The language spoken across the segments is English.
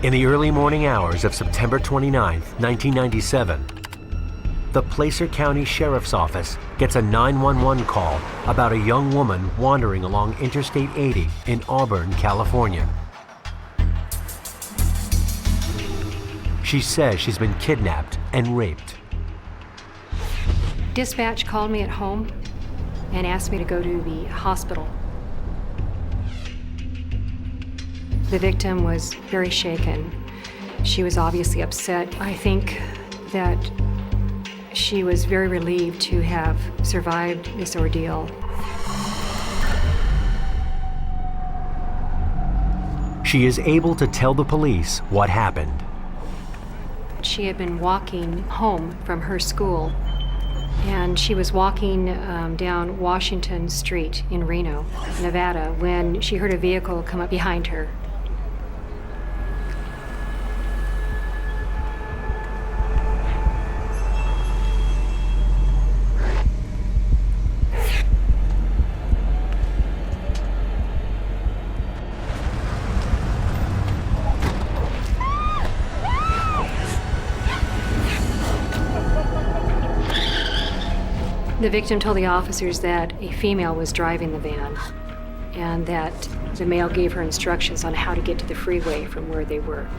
In the early morning hours of September 29, 1997, the Placer County Sheriff's Office gets a 911 call about a young woman wandering along Interstate 80 in Auburn, California. She says she's been kidnapped and raped. Dispatch called me at home and asked me to go to the hospital. The victim was very shaken. She was obviously upset. I think that she was very relieved to have survived this ordeal. She is able to tell the police what happened. She had been walking home from her school, and she was walking down Washington Street in Reno, Nevada, when she heard a vehicle come up behind her. The victim told the officers that a female was driving the van and that the male gave her instructions on how to get to the freeway from where they were.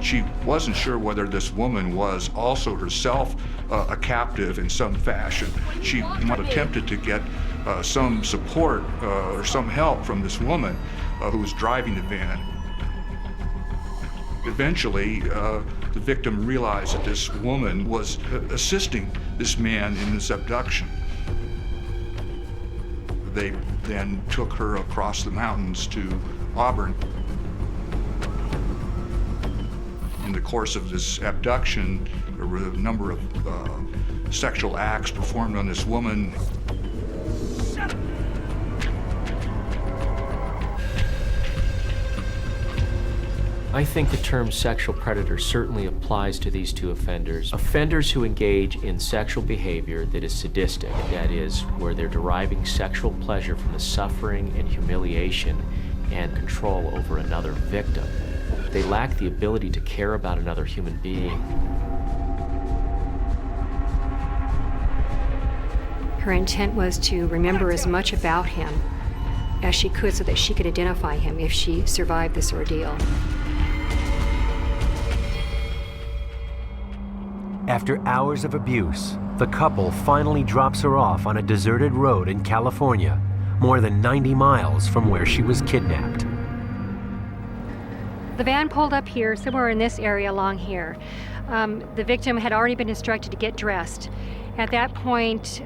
She wasn't sure whether this woman was also herself a captive in some fashion. She might have attempted to get some support or some help from this woman who was driving the van. Eventually, the victim realized that this woman was assisting this man in this abduction. They then took her across the mountains to Auburn. In the course of this abduction, there were a number of sexual acts performed on this woman. I think the term sexual predator certainly applies to these two offenders. Offenders who engage in sexual behavior that is sadistic, that is, where they're deriving sexual pleasure from the suffering and humiliation and control over another victim. They lack the ability to care about another human being. Her intent was to remember as much about him as she could so that she could identify him if she survived this ordeal. After hours of abuse, the couple finally drops her off on a deserted road in California, more than 90 miles from where she was kidnapped. The van pulled up here, somewhere in this area along here. The victim had already been instructed to get dressed. At that point,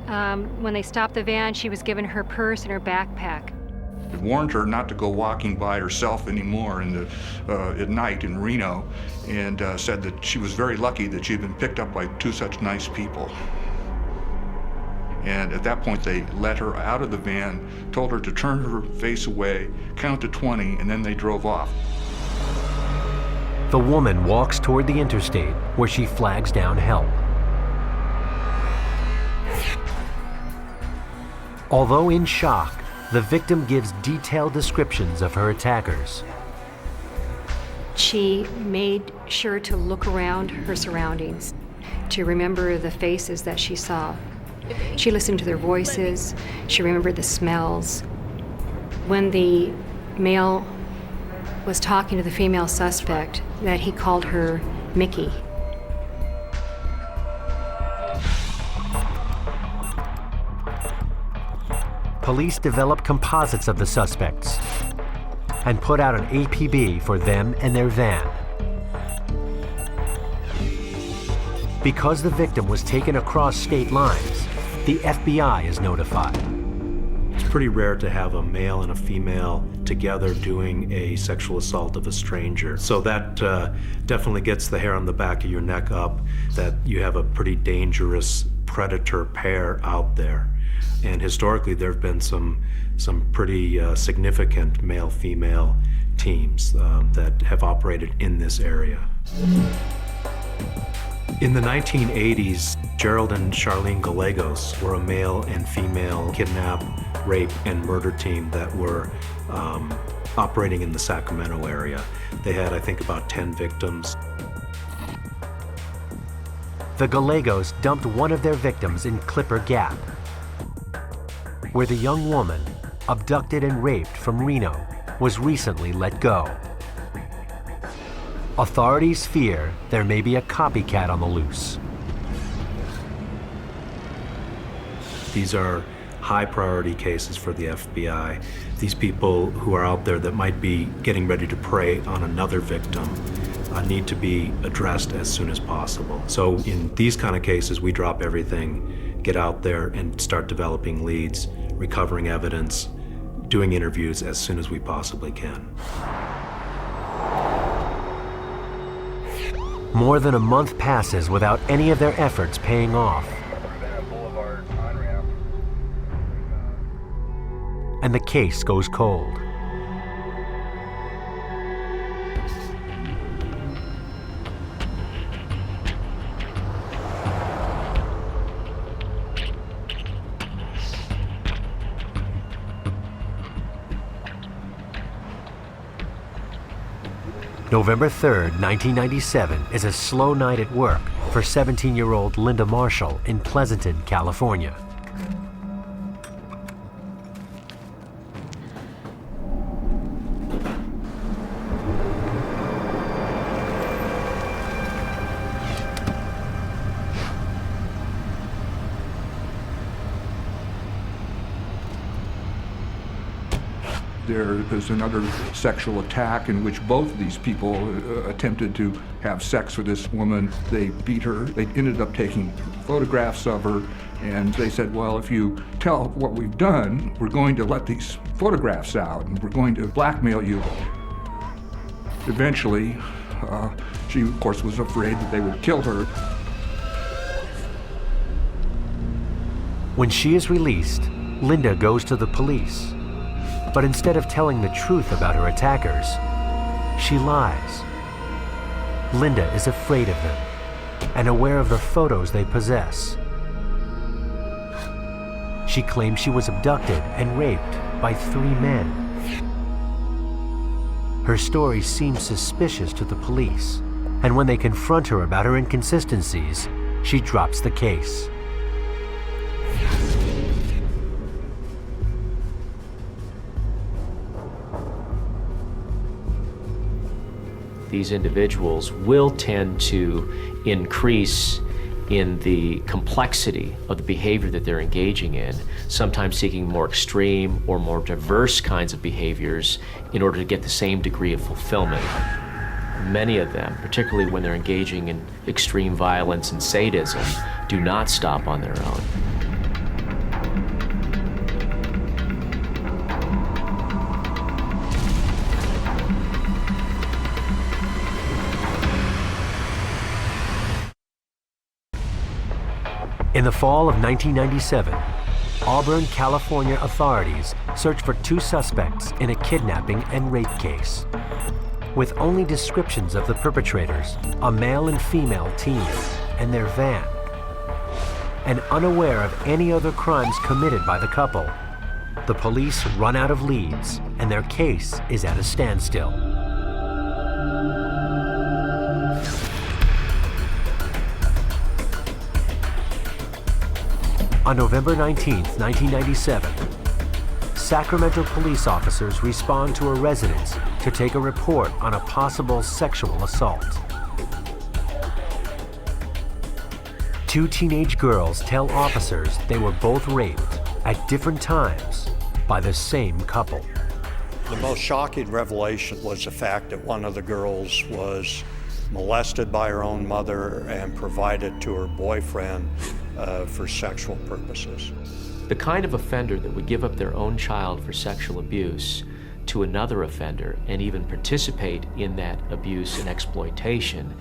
when they stopped the van, she was given her purse and her backpack. It warned her not to go walking by herself anymore at night in Reno, and said that she was very lucky that she had been picked up by two such nice people. And at that point, they let her out of the van, told her to turn her face away, count to 20, and then they drove off. The woman walks toward the interstate where she flags down help. Although in shock, the victim gives detailed descriptions of her attackers. She made sure to look around her surroundings, to remember the faces that she saw. She listened to their voices, she remembered the smells. When the male was talking to the female suspect, that he called her Mickey. Police developed composites of the suspects and put out an APB for them and their van. Because the victim was taken across state lines, the FBI is notified. It's pretty rare to have a male and a female together doing a sexual assault of a stranger. So that definitely gets the hair on the back of your neck up, that you have a pretty dangerous predator pair out there. And historically, there have been some pretty significant male-female teams that have operated in this area. In the 1980s, Gerald and Charlene Gallegos were a male and female kidnap, rape, and murder team that were operating in the Sacramento area. They had, I think, about 10 victims. The Gallegos dumped one of their victims in Clipper Gap, where the young woman, abducted and raped from Reno, was recently let go. Authorities fear there may be a copycat on the loose. These are high priority cases for the FBI. These people who are out there that might be getting ready to prey on another victim need to be addressed as soon as possible. So in these kind of cases, we drop everything, get out there and start developing leads, recovering evidence, doing interviews as soon as we possibly can. More than a month passes without any of their efforts paying off. And the case goes cold. November 3rd, 1997 is a slow night at work for 17-year-old Linda Marshall in Pleasanton, California. There is another sexual attack in which both of these people attempted to have sex with this woman. They beat her. They ended up taking photographs of her, and they said, well, if you tell what we've done, we're going to let these photographs out, and we're going to blackmail you. Eventually, she, of course, was afraid that they would kill her. When she is released, Linda goes to the police. But instead of telling the truth about her attackers, she lies. Linda is afraid of them and aware of the photos they possess. She claims she was abducted and raped by 3 men. Her story seems suspicious to the police, and when they confront her about her inconsistencies, she drops the case. These individuals will tend to increase in the complexity of the behavior that they're engaging in, sometimes seeking more extreme or more diverse kinds of behaviors in order to get the same degree of fulfillment. Many of them, particularly when they're engaging in extreme violence and sadism, do not stop on their own. In the fall of 1997, Auburn, California authorities search for 2 suspects in a kidnapping and rape case. With only descriptions of the perpetrators, a male and female team, and their van, and unaware of any other crimes committed by the couple, the police run out of leads and their case is at a standstill. On November 19, 1997, Sacramento police officers respond to a residence to take a report on a possible sexual assault. 2 teenage girls tell officers they were both raped at different times by the same couple. The most shocking revelation was the fact that one of the girls was molested by her own mother and provided to her boyfriend for sexual purposes. The kind of offender that would give up their own child for sexual abuse to another offender and even participate in that abuse and exploitation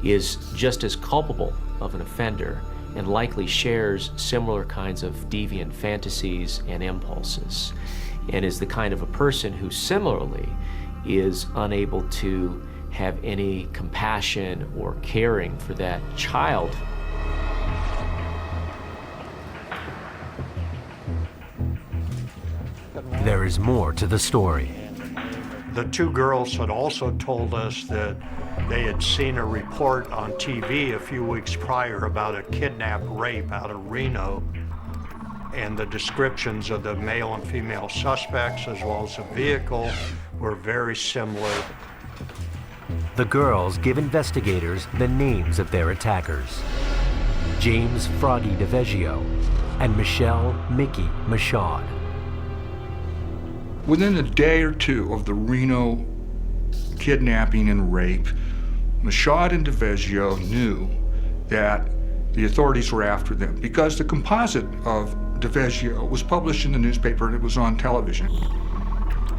is just as culpable of an offender and likely shares similar kinds of deviant fantasies and impulses, and is the kind of a person who similarly is unable to have any compassion or caring for that child. There is more to the story. The two girls had also told us that they had seen a report on TV a few weeks prior about a kidnap rape out of Reno, and the descriptions of the male and female suspects as well as the vehicle were very similar. The girls give investigators the names of their attackers: James Froggy Devesio and Michelle Mickey Mashad. Within a day or two of the Reno kidnapping and rape, Mashad and Devesio knew that the authorities were after them because the composite of Devesio was published in the newspaper and it was on television.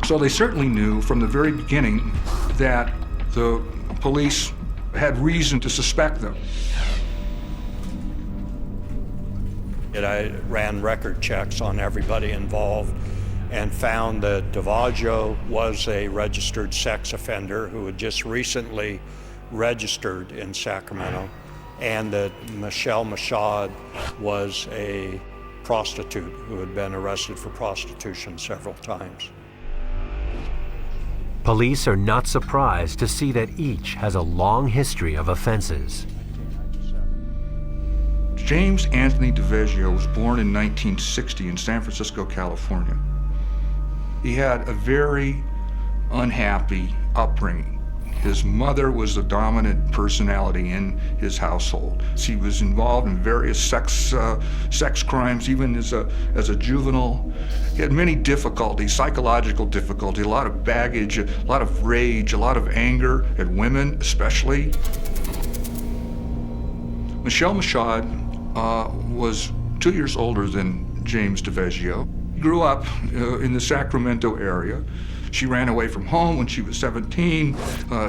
So they certainly knew from the very beginning that the police had reason to suspect them. And I ran record checks on everybody involved and found that Devesio was a registered sex offender who had just recently registered in Sacramento, and that Michelle Mashad was a prostitute who had been arrested for prostitution several times. Police are not surprised to see that each has a long history of offenses. James Anthony Devesio was born in 1960 in San Francisco, California. He had a very unhappy upbringing. His mother was the dominant personality in his household. He was involved in various sex crimes, even as a juvenile. He had many difficulties, psychological difficulty, a lot of baggage, a lot of rage, a lot of anger at women, especially. Michelle Mashad was 2 years older than James Devesio. He grew up in the Sacramento area. She ran away from home when she was 17.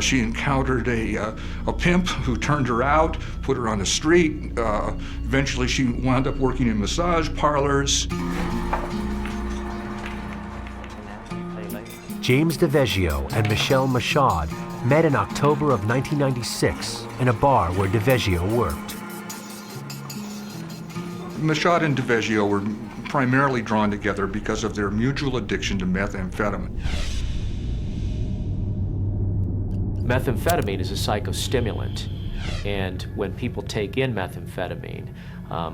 She encountered a pimp who turned her out, put her on the street. Eventually she wound up working in massage parlors. James Devesio and Michelle Mashad met in October of 1996 in a bar where Devesio worked. Mashad and Devesio were primarily drawn together because of their mutual addiction to methamphetamine. Methamphetamine is a psychostimulant, and when people take in methamphetamine,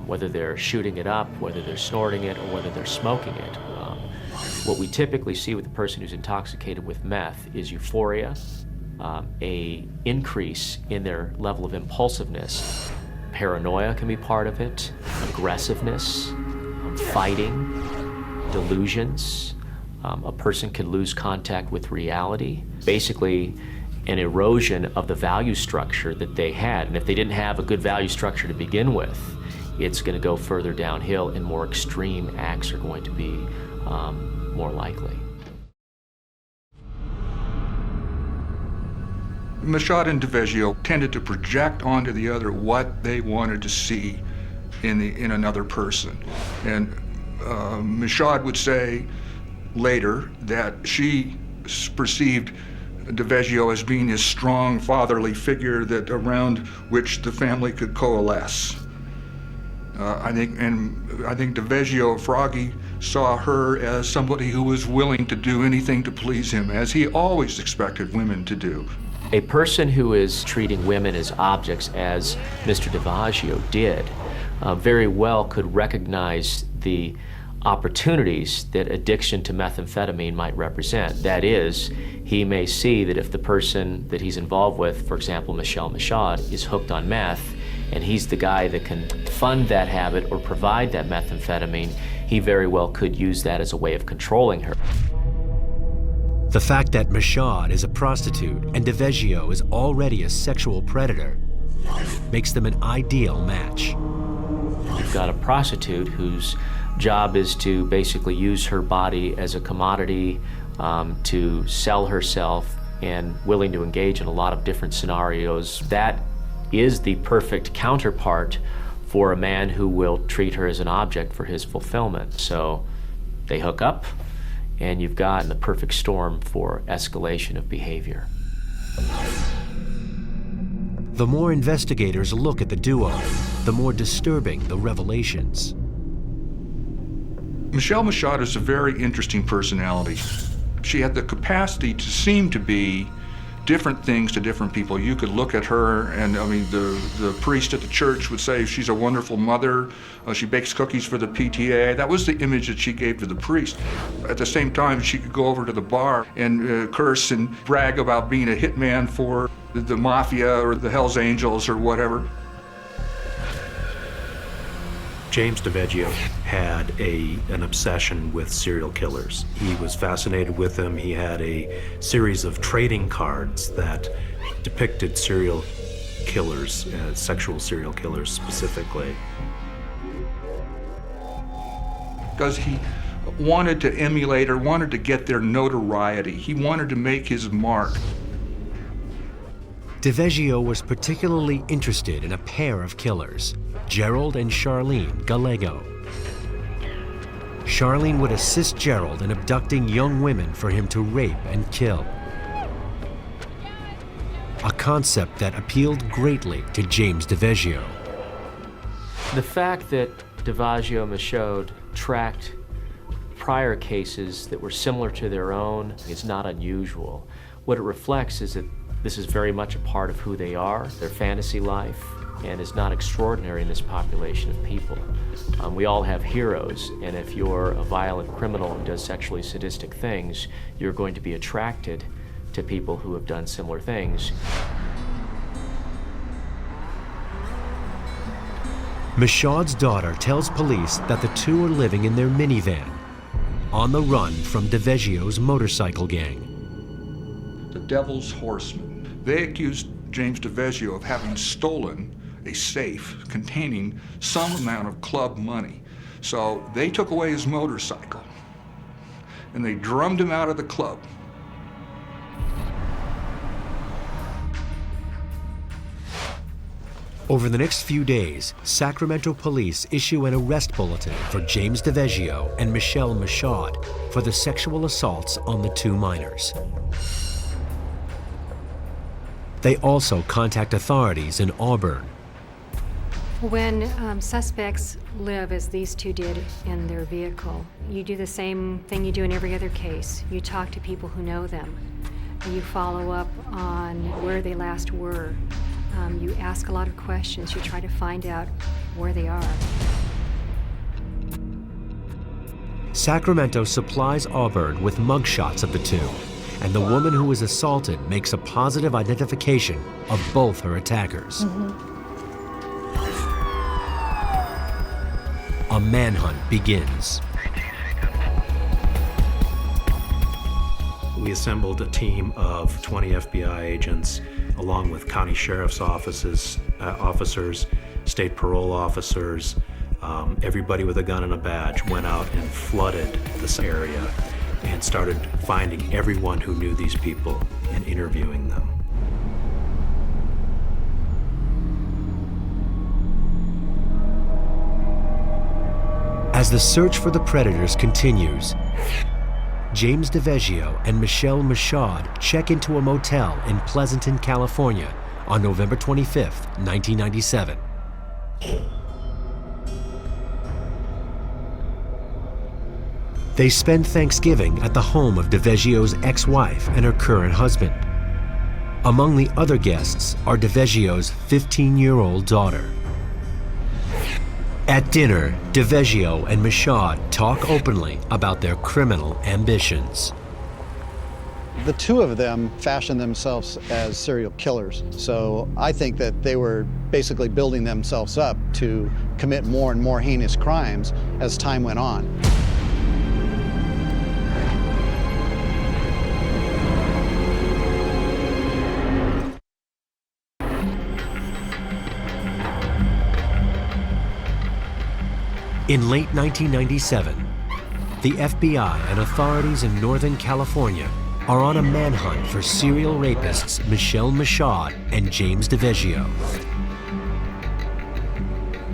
whether they're shooting it up, whether they're snorting it, or whether they're smoking it, what we typically see with a person who's intoxicated with meth is euphoria, a increase in their level of impulsiveness. Paranoia can be part of it, aggressiveness, fighting, delusions. A person can lose contact with reality. Basically, an erosion of the value structure that they had. And if they didn't have a good value structure to begin with, it's going to go further downhill and more extreme acts are going to be more likely. Mashad and Devesio tended to project onto the other what they wanted to see in another person. And Mashad would say later that she perceived Devesio as being this strong fatherly figure that around which the family could coalesce. I think Devesio, Froggy, saw her as somebody who was willing to do anything to please him, as he always expected women to do. A person who is treating women as objects, as Mr. Devesio did, very well could recognize the opportunities that addiction to methamphetamine might represent. That is, he may see that if the person that he's involved with, for example, Michelle Mashad, is hooked on meth, and he's the guy that can fund that habit or provide that methamphetamine, he very well could use that as a way of controlling her. The fact that Mashad is a prostitute and Devesio is already a sexual predator makes them an ideal match. You've got a prostitute whose job is to basically use her body as a commodity to sell herself, and willing to engage in a lot of different scenarios. That is the perfect counterpart for a man who will treat her as an object for his fulfillment. So they hook up, and you've gotten the perfect storm for escalation of behavior. The more investigators look at the duo, the more disturbing the revelations. Michelle Mashad is a very interesting personality. She had the capacity to seem to be different things to different people. You could look at her, and I mean, the priest at the church would say she's a wonderful mother. She bakes cookies for the PTA. That was the image that she gave to the priest. At the same time, she could go over to the bar and curse and brag about being a hitman for the mafia or the Hells Angels or whatever. James Devesio had an obsession with serial killers. He was fascinated with them. He had a series of trading cards that depicted serial killers, sexual serial killers specifically. Because he wanted to emulate or wanted to get their notoriety. He wanted to make his mark. Devesio was particularly interested in a pair of killers, Gerald and Charlene Gallego. Charlene would assist Gerald in abducting young women for him to rape and kill. A concept that appealed greatly to James Devesio. The fact that Devesio and Mashad tracked prior cases that were similar to their own is not unusual. What it reflects is that this is very much a part of who they are, their fantasy life, and is not extraordinary in this population of people. We all have heroes, and if you're a violent criminal who does sexually sadistic things, you're going to be attracted to people who have done similar things. Mashad's daughter tells police that the two are living in their minivan, on the run from Devesio's motorcycle gang. The Devil's Horsemen. They accused James Devesio of having stolen a safe containing some amount of club money. So they took away his motorcycle and they drummed him out of the club. Over the next few days, Sacramento police issue an arrest bulletin for James Devesio and Michelle Mashad for the sexual assaults on the two minors. They also contact authorities in Auburn. When suspects live as these two did in their vehicle, you do the same thing you do in every other case. You talk to people who know them. You follow up on where they last were. You ask a lot of questions. You try to find out where they are. Sacramento supplies Auburn with mugshots of the two, and the woman who was assaulted makes a positive identification of both her attackers. A manhunt begins. We assembled a team of 20 FBI agents, along with county sheriff's officers, state parole officers. Everybody with a gun and a badge went out and flooded this area and started finding everyone who knew these people and interviewing them. As the search for the predators continues, James Devesio and Michelle Mashad check into a motel in Pleasanton, California on November 25th, 1997. They spend Thanksgiving at the home of Devesio's ex-wife and her current husband. Among the other guests are Devesio's 15-year-old daughter. At dinner, Devesio and Mashad talk openly about their criminal ambitions. The two of them fashioned themselves as serial killers. So I think that they were basically building themselves up to commit more and more heinous crimes as time went on. In late 1997, the FBI and authorities in Northern California are on a manhunt for serial rapists Michelle Mashad and James Devesio.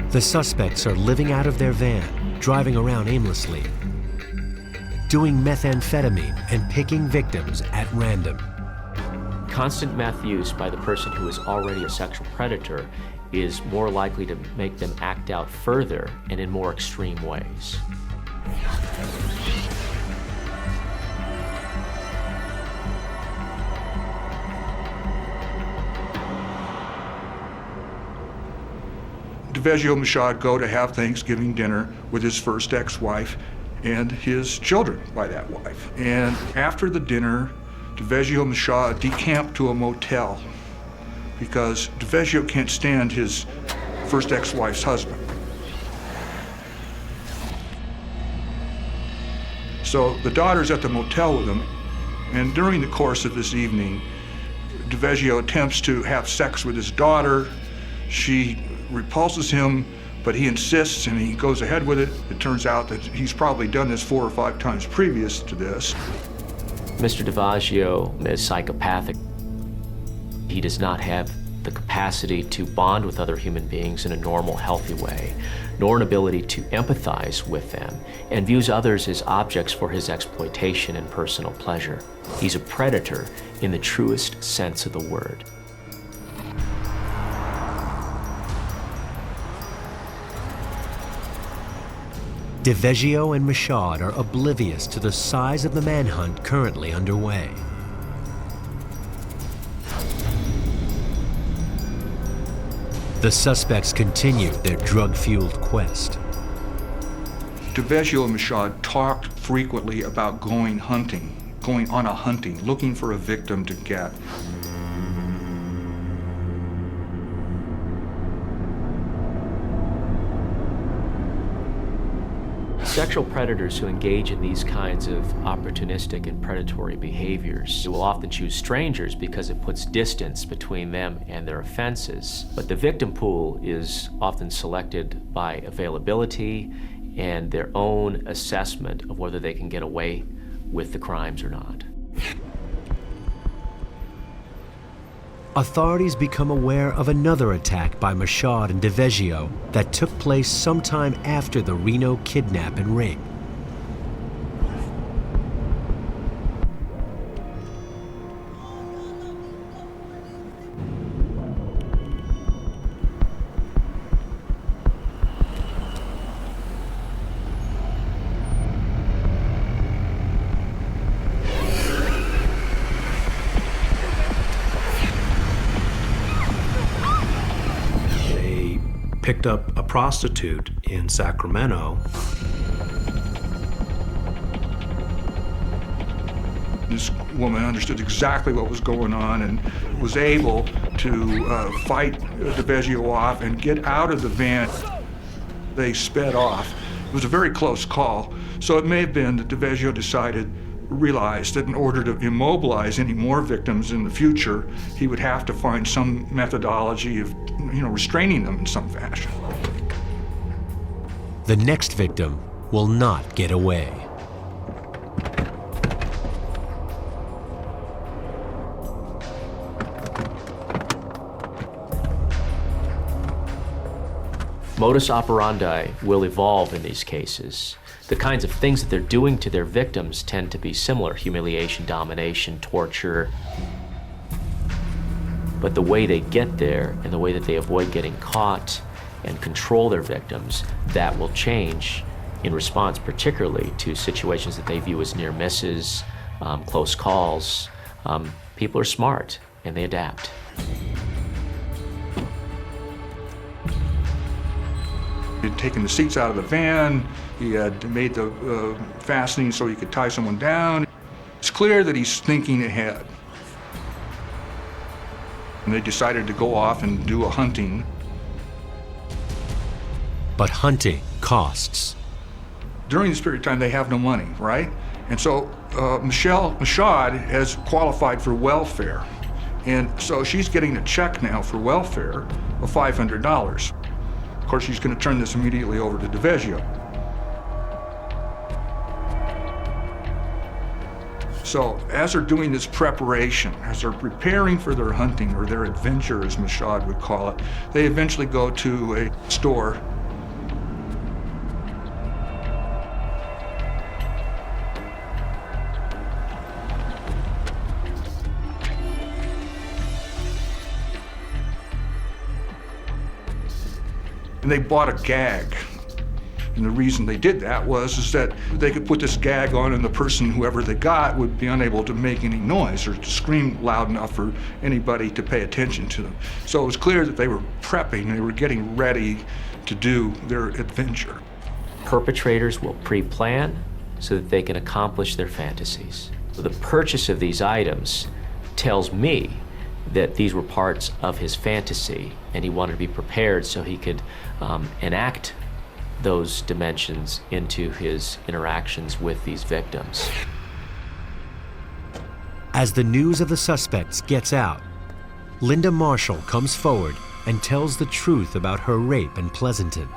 The suspects are living out of their van, driving around aimlessly, doing methamphetamine and picking victims at random. Constant meth use by the person who is already a sexual predator is more likely to make them act out further and in more extreme ways. Devesio and Mashad go to have Thanksgiving dinner with his first ex-wife and his children by that wife. And after the dinner, Devesio and Mashad decamp to a motel because Devesio can't stand his first ex-wife's husband. So the daughter's at the motel with him, and during the course of this evening, Devesio attempts to have sex with his daughter. She repulses him, but he insists and he goes ahead with it. It turns out that he's probably done this 4 or 5 times previous to this. Mr. Devesio is psychopathic. He does not have the capacity to bond with other human beings in a normal, healthy way, nor an ability to empathize with them, and views others as objects for his exploitation and personal pleasure. He's a predator in the truest sense of the word. Devesio and Mashad are oblivious to the size of the manhunt currently underway. The suspects continue their drug-fueled quest. Devesio and Mashad talked frequently about going on a hunting, looking for a victim to get. Sexual predators who engage in these kinds of opportunistic and predatory behaviors will often choose strangers because it puts distance between them and their offenses. But the victim pool is often selected by availability and their own assessment of whether they can get away with the crimes or not. Authorities become aware of another attack by Mashad and Devesio that took place sometime after the Reno kidnap and rape. Picked up a prostitute in Sacramento. This woman understood exactly what was going on and was able to fight Devesio off and get out of the van. They sped off. It was a very close call, so it may have been that Devesio realized that in order to immobilize any more victims in the future, he would have to find some methodology of, restraining them in some fashion. The next victim will not get away. Modus operandi will evolve in these cases. The kinds of things that they're doing to their victims tend to be similar: humiliation, domination, torture. But the way they get there and the way that they avoid getting caught and control their victims, that will change in response particularly to situations that they view as near misses, close calls. People are smart and they adapt. He had taken the seats out of the van. He had made the fastening so he could tie someone down. It's clear that he's thinking ahead. And they decided to go off and do a hunting. But hunting costs. During this period of time, they have no money, right? And so Michelle Mashad has qualified for welfare. And so she's getting a check now for welfare of $500. Of course, she's going to turn this immediately over to Devesio. So as they're doing this preparation, as they're preparing for their hunting or their adventure, as Mashad would call it, they eventually go to a store. And they bought a gag. And the reason they did that was that they could put this gag on and the person, whoever they got, would be unable to make any noise or to scream loud enough for anybody to pay attention to them. So it was clear that they were prepping, they were getting ready to do their adventure. Perpetrators will pre-plan so that they can accomplish their fantasies. So the purchase of these items tells me that these were parts of his fantasy, and he wanted to be prepared so he could enact those dimensions into his interactions with these victims. As the news of the suspects gets out, Linda Marshall comes forward and tells the truth about her rape in Pleasanton.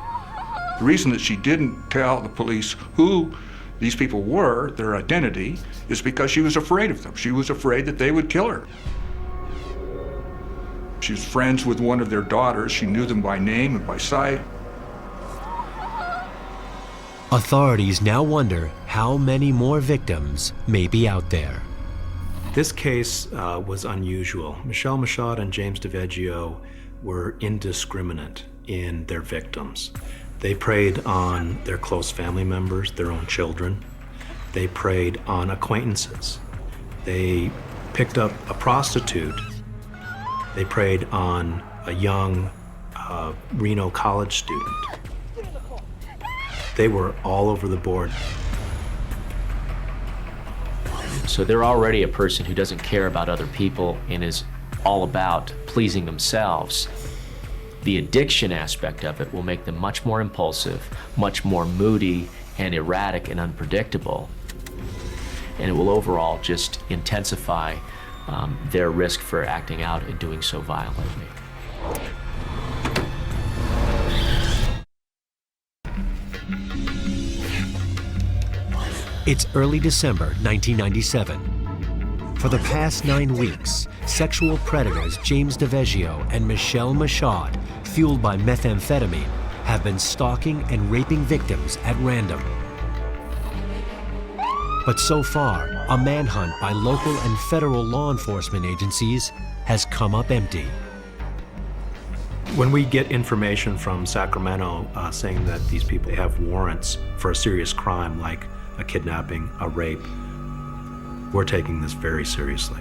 The reason that she didn't tell the police who these people were, their identity, is because she was afraid of them. She was afraid that they would kill her. She was friends with one of their daughters. She knew them by name and by sight. Authorities now wonder how many more victims may be out there. This case was unusual. Michelle Mashad and James Devesio were indiscriminate in their victims. They preyed on their close family members, their own children. They preyed on acquaintances. They picked up a prostitute. They preyed on a young Reno college student. They were all over the board. So they're already a person who doesn't care about other people and is all about pleasing themselves. The addiction aspect of it will make them much more impulsive, much more moody and erratic and unpredictable. And it will overall just intensify their risk for acting out and doing so violently. It's early December 1997. For the past 9 weeks, sexual predators James Devesio and Michelle Mashad, fueled by methamphetamine, have been stalking and raping victims at random. But so far, a manhunt by local and federal law enforcement agencies has come up empty. When we get information from Sacramento saying that these people have warrants for a serious crime like a kidnapping, a rape, we're taking this very seriously.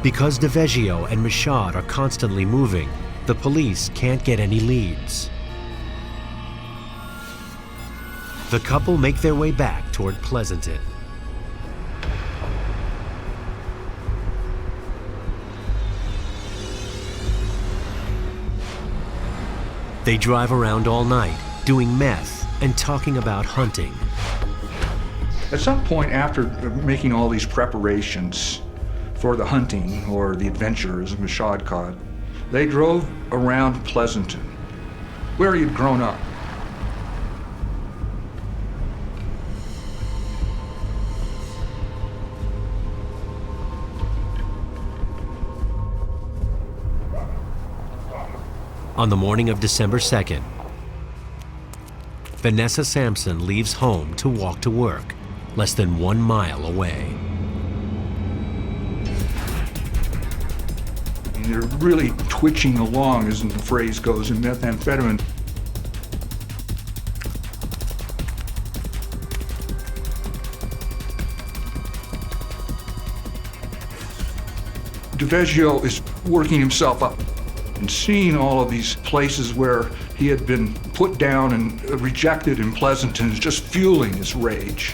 Because Devesio and Mashad are constantly moving, the police can't get any leads. The couple make their way back toward Pleasanton. They drive around all night, doing meth and talking about hunting. At some point after making all these preparations for the hunting or the adventure, as Mashad called, they drove around Pleasanton, where he had grown up. On the morning of December 2nd, Vanessa Sampson leaves home to walk to work, less than 1 mile away. And they're really twitching along, as the phrase goes, in methamphetamine. Devesio is working himself up and seeing all of these places where he had been put down and rejected in Pleasanton is just fueling his rage.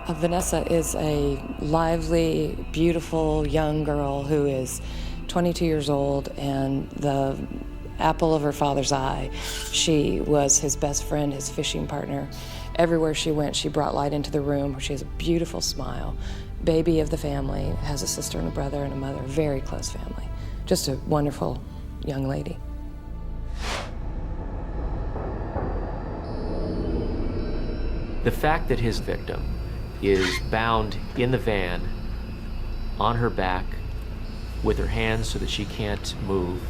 Vanessa is a lively, beautiful young girl who is 22 years old and the apple of her father's eye. She was his best friend, his fishing partner. Everywhere she went, she brought light into the room. She has a beautiful smile. Baby of the family, has a sister and a brother and a mother, very close family. Just a wonderful young lady. The fact that his victim is bound in the van, on her back, with her hands so that she can't move,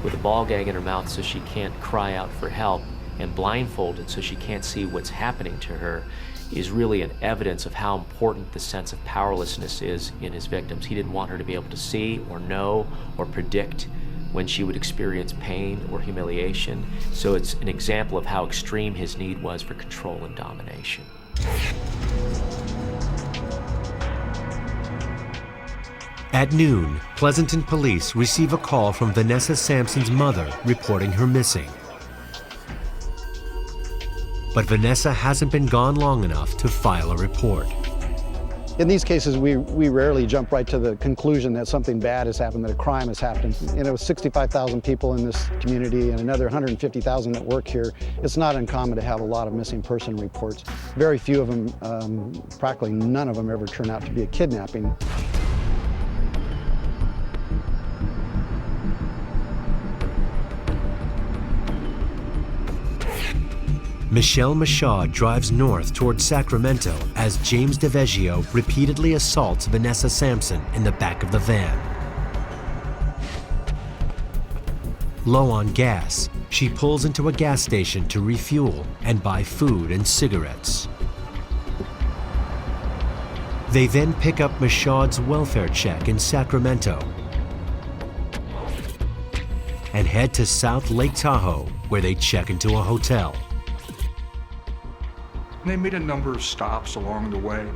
with a ball gag in her mouth so she can't cry out for help, and blindfolded so she can't see what's happening to her, is really an evidence of how important the sense of powerlessness is in his victims. He didn't want her to be able to see or know or predict when she would experience pain or humiliation. So it's an example of how extreme his need was for control and domination. At noon, Pleasanton police receive a call from Vanessa Sampson's mother reporting her missing. But Vanessa hasn't been gone long enough to file a report. In these cases, we rarely jump right to the conclusion that something bad has happened, that a crime has happened. You know, 65,000 people in this community and another 150,000 that work here. It's not uncommon to have a lot of missing person reports. Very few of them, practically none of them ever turn out to be a kidnapping. Michelle Mashad drives north toward Sacramento as James Devesio repeatedly assaults Vanessa Sampson in the back of the van. Low on gas, she pulls into a gas station to refuel and buy food and cigarettes. They then pick up Mashad's welfare check in Sacramento and head to South Lake Tahoe, where they check into a hotel. They made a number of stops along the way,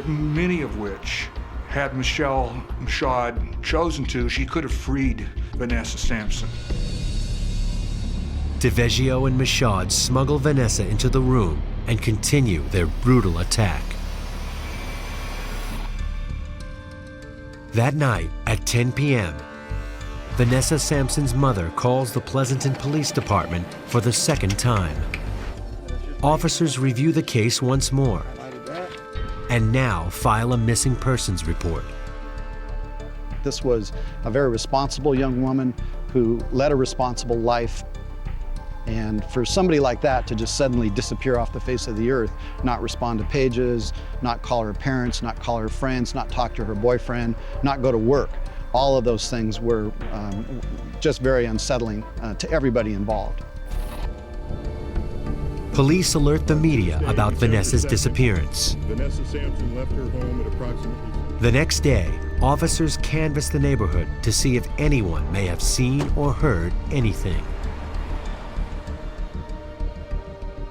many of which, had Michelle Mashad chosen to, she could have freed Vanessa Sampson. Devesio and Mashad smuggle Vanessa into the room and continue their brutal attack. That night at 10 p.m., Vanessa Sampson's mother calls the Pleasanton Police Department for the second time. Officers review the case once more and now file a missing persons report. This was a very responsible young woman who led a responsible life. And for somebody like that to just suddenly disappear off the face of the earth, not respond to pages, not call her parents, not call her friends, not talk to her boyfriend, not go to work, all of those things were just very unsettling to everybody involved. Police alert the media about Vanessa's disappearance. Vanessa Sampson left her home at approximately... The next day, officers canvass the neighborhood to see if anyone may have seen or heard anything.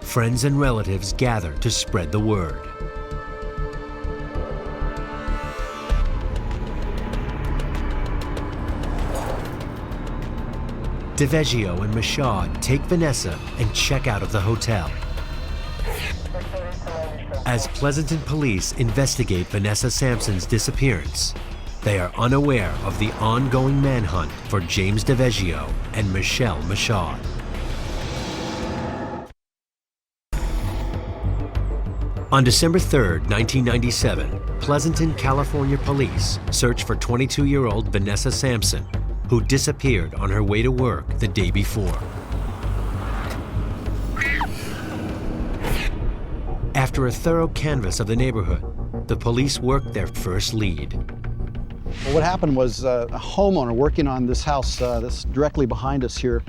Friends and relatives gather to spread the word. Devesio and Mashad take Vanessa and check out of the hotel. As Pleasanton police investigate Vanessa Sampson's disappearance, they are unaware of the ongoing manhunt for James Devesio and Michelle Mashad. On December 3rd, 1997, Pleasanton, California police search for 22-year-old Vanessa Sampson, who disappeared on her way to work the day before. After a thorough canvass of the neighborhood, the police worked their first lead. Well, what happened was a homeowner working on this house that's directly behind us here,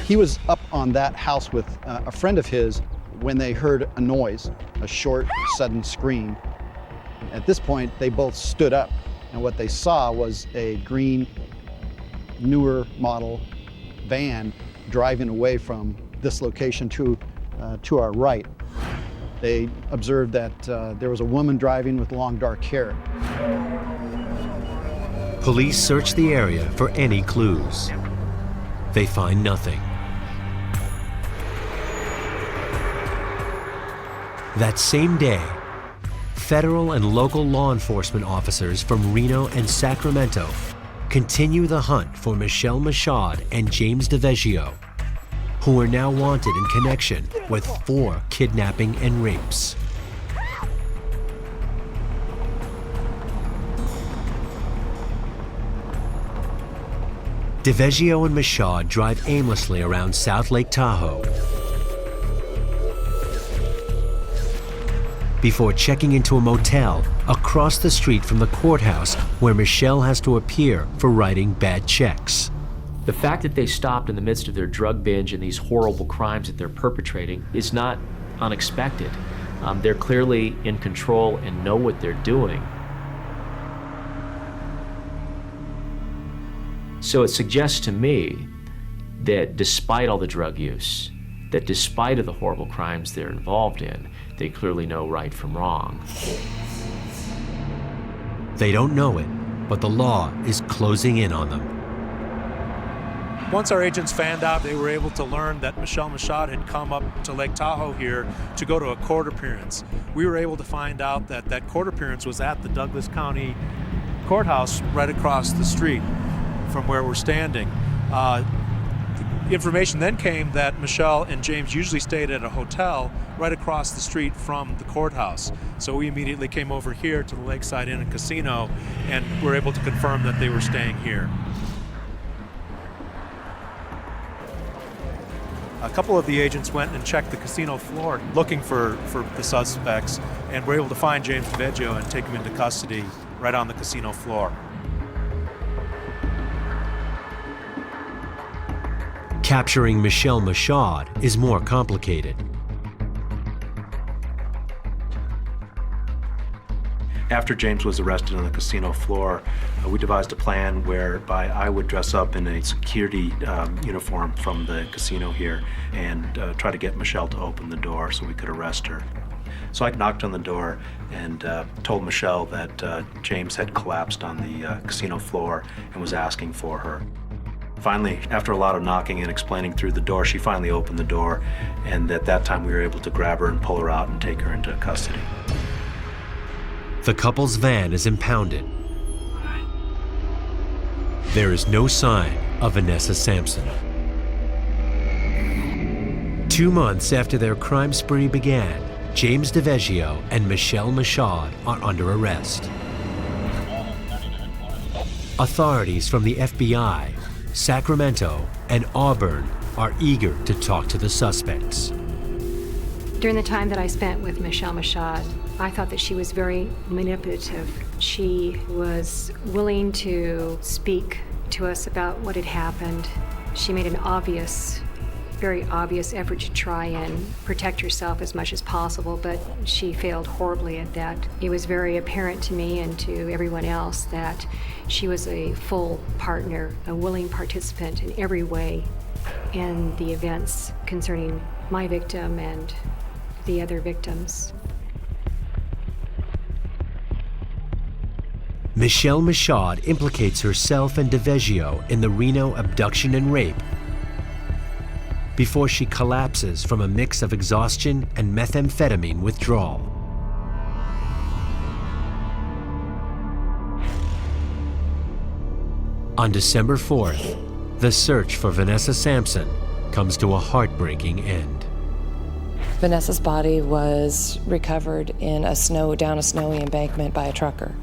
he was up on that house with a friend of his when they heard a noise, a short, sudden scream. At this point, they both stood up, and what they saw was a green, newer model van driving away from this location to our right. They observed that there was a woman driving with long dark hair. Police search the area for any clues. They find nothing. That same day, federal and local law enforcement officers from Reno and Sacramento continue the hunt for Michelle Mashad and James Devesio, who are now wanted in connection with 4 kidnapping and rapes. Devesio and Mashad drive aimlessly around South Lake Tahoe before checking into a motel across the street from the courthouse where Michelle has to appear for writing bad checks. The fact that they stopped in the midst of their drug binge and these horrible crimes that they're perpetrating is not unexpected. They're clearly in control and know what they're doing. So it suggests to me that despite all the drug use, that despite of the horrible crimes they're involved in, they clearly know right from wrong. They don't know it, but the law is closing in on them. Once our agents found out, they were able to learn that Michelle Mashad had come up to Lake Tahoe here to go to a court appearance. We were able to find out that that court appearance was at the Douglas County Courthouse right across the street from where we're standing. Information then came that Michelle and James usually stayed at a hotel right across the street from the courthouse. So we immediately came over here to the Lakeside Inn and Casino and were able to confirm that they were staying here. A couple of the agents went and checked the casino floor looking for the suspects and were able to find James Devesio and take him into custody right on the casino floor. Capturing Michelle Mashad is more complicated. After James was arrested on the casino floor, we devised a plan whereby I would dress up in a security uniform from the casino here and try to get Michelle to open the door so we could arrest her. So I knocked on the door and told Michelle that James had collapsed on the casino floor and was asking for her. Finally, after a lot of knocking and explaining through the door, she finally opened the door, and at that time we were able to grab her and pull her out and take her into custody. The couple's van is impounded. There is no sign of Vanessa Sampson. 2 months after their crime spree began, James Devesio and Michelle Mashad are under arrest. Authorities from the FBI, Sacramento, and Auburn are eager to talk to the suspects. During the time that I spent with Michelle Mashad, I thought that she was very manipulative. She was willing to speak to us about what had happened. She made an very obvious effort to try and protect herself as much as possible, but she failed horribly at that. It was very apparent to me and to everyone else that she was a full partner, a willing participant in every way in the events concerning my victim and the other victims. Michelle Mashad implicates herself and Devesio in the Reno abduction and rape before she collapses from a mix of exhaustion and methamphetamine withdrawal. On December 4th, the search for Vanessa Sampson comes to a heartbreaking end. Vanessa's body was recovered in down a snowy embankment by a trucker,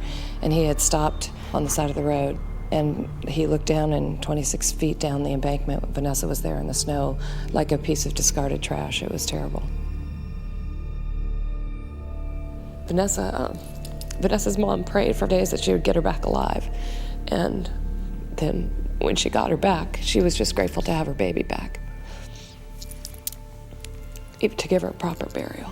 and he had stopped on the side of the road, and he looked down, and 26 feet down the embankment, Vanessa was there in the snow like a piece of discarded trash. It was terrible. Vanessa's mom prayed for days that she would get her back alive, and then when she got her back, she was just grateful to have her baby back, even to give her a proper burial.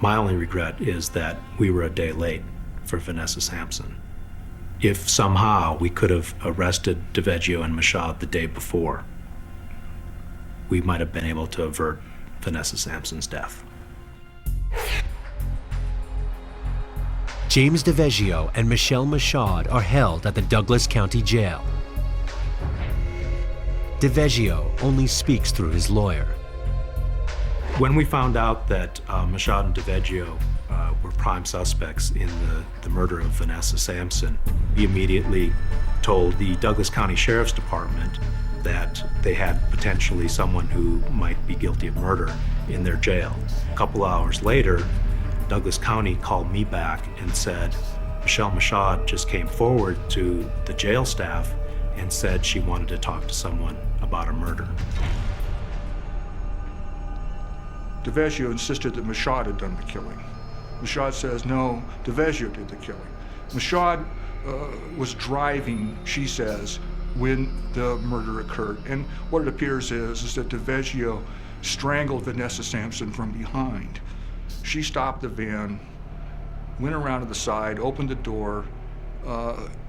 My only regret is that we were a day late for Vanessa Sampson. If somehow we could have arrested Devesio and Mashad the day before, we might have been able to avert Vanessa Sampson's death. James Devesio and Michelle Mashad are held at the Douglas County Jail. Devesio only speaks through his lawyer. When we found out that Mashad and Devesio were prime suspects in the murder of Vanessa Sampson, we immediately told the Douglas County Sheriff's Department that they had potentially someone who might be guilty of murder in their jail. A couple hours later, Douglas County called me back and said Michelle Mashad just came forward to the jail staff and said she wanted to talk to someone about a murder. Devesio insisted that Mashad had done the killing. Mashad says, no, Devesio did the killing. Mashad was driving, she says, when the murder occurred. And what it appears is that Devesio strangled Vanessa Sampson from behind. She stopped the van, went around to the side, opened the door,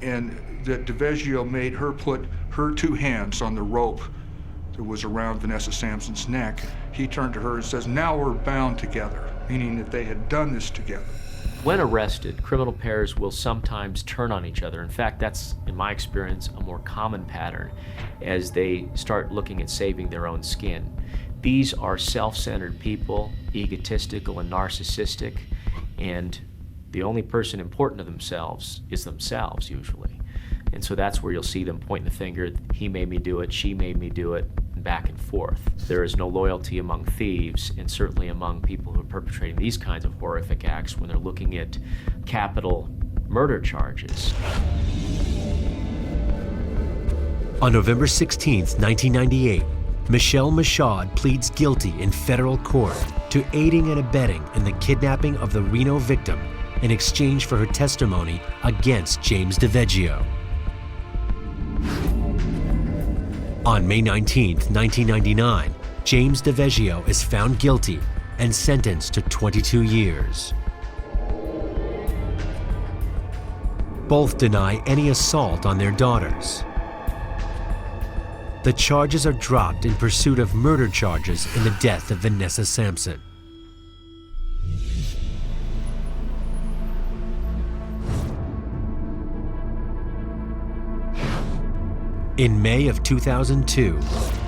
and that Devesio made her put her two hands on the rope that was around Vanessa Sampson's neck. He turned to her and says, "Now we're bound together," meaning that they had done this together. When arrested, criminal pairs will sometimes turn on each other. In fact, that's, in my experience, a more common pattern as they start looking at saving their own skin. These are self-centered people, egotistical and narcissistic, and the only person important to themselves is themselves, usually. And so that's where you'll see them pointing the finger, he made me do it, she made me do it, and back and forth. There is no loyalty among thieves, and certainly among people who are perpetrating these kinds of horrific acts when they're looking at capital murder charges. On November 16th, 1998, Michelle Mashad pleads guilty in federal court to aiding and abetting in the kidnapping of the Reno victim in exchange for her testimony against James Devesio. On May 19, 1999, James Devesio is found guilty and sentenced to 22 years. Both deny any assault on their daughters. The charges are dropped in pursuit of murder charges in the death of Vanessa Sampson. In May of 2002,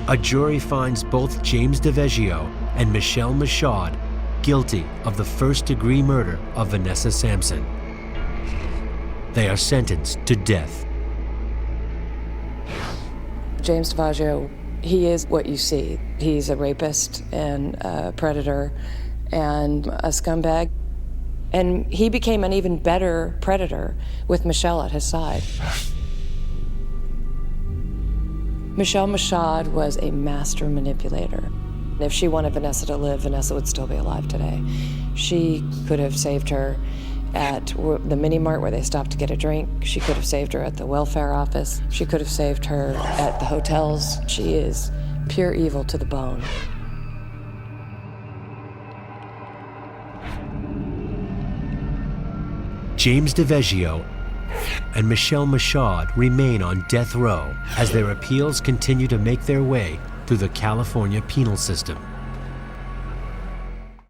a jury finds both James Devesio and Michelle Mashad guilty of the first-degree murder of Vanessa Sampson. They are sentenced to death. James Devesio, he is what you see. He's a rapist and a predator and a scumbag. And he became an even better predator with Michelle at his side. Michelle Mashad was a master manipulator. If she wanted Vanessa to live, Vanessa would still be alive today. She could have saved her at the mini-mart where they stopped to get a drink. She could have saved her at the welfare office. She could have saved her at the hotels. She is pure evil to the bone. James Devesio and Michelle Mashad remain on death row as their appeals continue to make their way through the California penal system.